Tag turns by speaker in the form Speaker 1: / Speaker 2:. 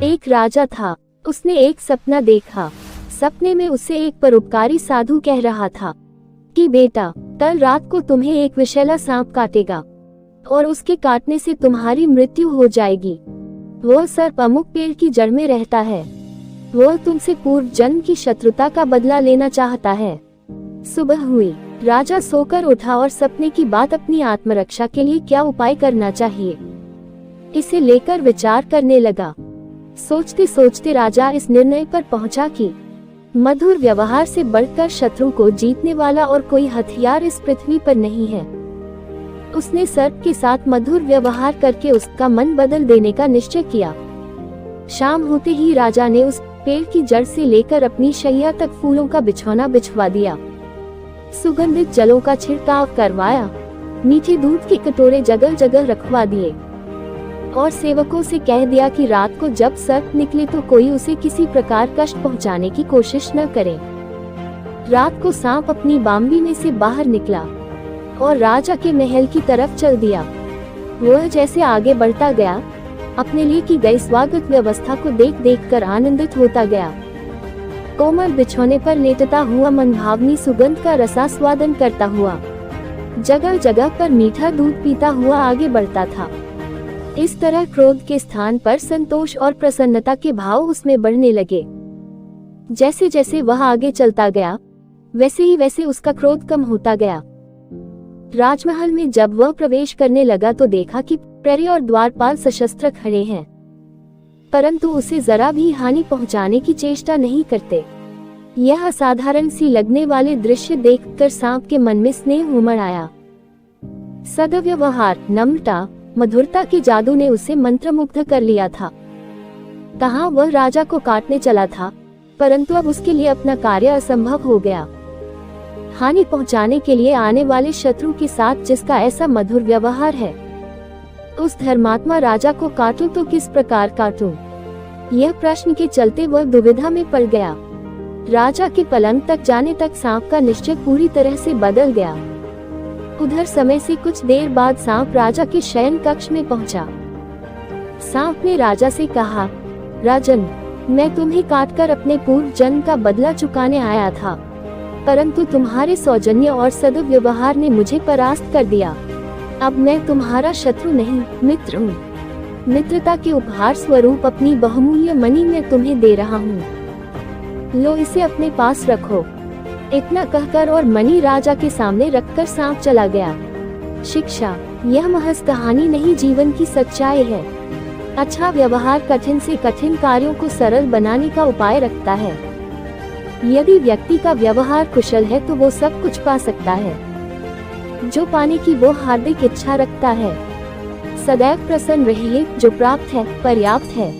Speaker 1: एक राजा था। उसने एक सपना देखा। सपने में उसे एक परोपकारी साधु कह रहा था कि बेटा, कल रात को तुम्हें एक विषैला सांप काटेगा और उसके काटने से तुम्हारी मृत्यु हो जाएगी। वह सर्प अमुक पेड़ की जड़ में रहता है। वह तुमसे पूर्व जन्म की शत्रुता का बदला लेना चाहता है। सुबह हुई। राजा सोकर उठा और सपने की बात अपनी आत्मरक्षा के लिए क्या उपाय करना चाहिए, इसे लेकर विचार करने लगा। सोचते सोचते राजा इस निर्णय पर पहुंचा कि मधुर व्यवहार से बढ़कर शत्रु को जीतने वाला और कोई हथियार इस पृथ्वी पर नहीं है। उसने सर्प के साथ मधुर व्यवहार करके उसका मन बदल देने का निश्चय किया। शाम होते ही राजा ने उस पेड़ की जड़ से लेकर अपनी शैया तक फूलों का बिछौना बिछवा दिया, सुगंधित जलों का छिड़काव करवाया, मीठे दूध के कटोरे जगह जगह रखवा दिए और सेवकों से कह दिया कि रात को जब सर्प निकले तो कोई उसे किसी प्रकार कष्ट पहुंचाने की कोशिश न करे। रात को सांप अपनी बाम्बी में से बाहर निकला और राजा के महल की तरफ चल दिया। वह जैसे आगे बढ़ता गया, अपने लिए की गई स्वागत व्यवस्था को देख देख कर आनंदित होता गया। कोमल बिछौने पर लेटता हुआ मनभावनी सुगंध का रसास्वादन करता हुआ जगह जगह पर मीठा दूध पीता हुआ आगे बढ़ता था। इस तरह क्रोध के स्थान पर संतोष और प्रसन्नता के भाव उसमें बढ़ने लगे। जैसे जैसे वह आगे चलता गया, वैसे ही वैसे उसका क्रोध कम होता गया। राजमहल में जब वह प्रवेश करने लगा तो देखा कि प्रहरी और द्वारपाल सशस्त्र खड़े हैं, परंतु उसे जरा भी हानि पहुंचाने की चेष्टा नहीं करते। यह असाधारण सी लगने वाले दृश्य देखकर सांप के मन में स्नेह उमड़ आया। सद्व्यवहार, नम्रता, मधुरता के जादू ने उसे मंत्रमुग्ध कर लिया था। कहाँ वह राजा को काटने चला था, परंतु अब उसके लिए अपना कार्य असंभव हो गया। हानि पहुंचाने के लिए आने वाले शत्रु के साथ जिसका ऐसा मधुर व्यवहार है, उस धर्मात्मा राजा को काटूं तो किस प्रकार काटूं? यह प्रश्न के चलते वह दुविधा में पड़ गया। राजा के पलंग तक जाने तक सांप का निश्चय पूरी तरह से बदल गया। उधर समय से कुछ देर बाद सांप राजा के शयन कक्ष में पहुंचा। सांप ने राजा से कहा, राजन, मैं तुम्हें काटकर अपने पूर्व जन्म का बदला चुकाने आया था, परंतु तुम्हारे सौजन्य और सद्व्यवहार ने मुझे परास्त कर दिया। अब मैं तुम्हारा शत्रु नहीं, मित्र हूँ। मित्रता के उपहार स्वरूप अपनी बहुमूल्य मणि मैं तुम्हें दे रहा हूँ। लो, इसे अपने पास रखो। इतना कहकर और मणि राजा के सामने रखकर सांप चला गया। शिक्षा, यह महज कहानी नहीं, जीवन की सच्चाई है। अच्छा व्यवहार कठिन से कठिन कार्यों को सरल बनाने का उपाय रखता है। यदि व्यक्ति का व्यवहार कुशल है तो वो सब कुछ पा सकता है जो पाने की वो हार्दिक इच्छा रखता है। सदैव प्रसन्न रहिए, जो प्राप्त है पर्याप्त है।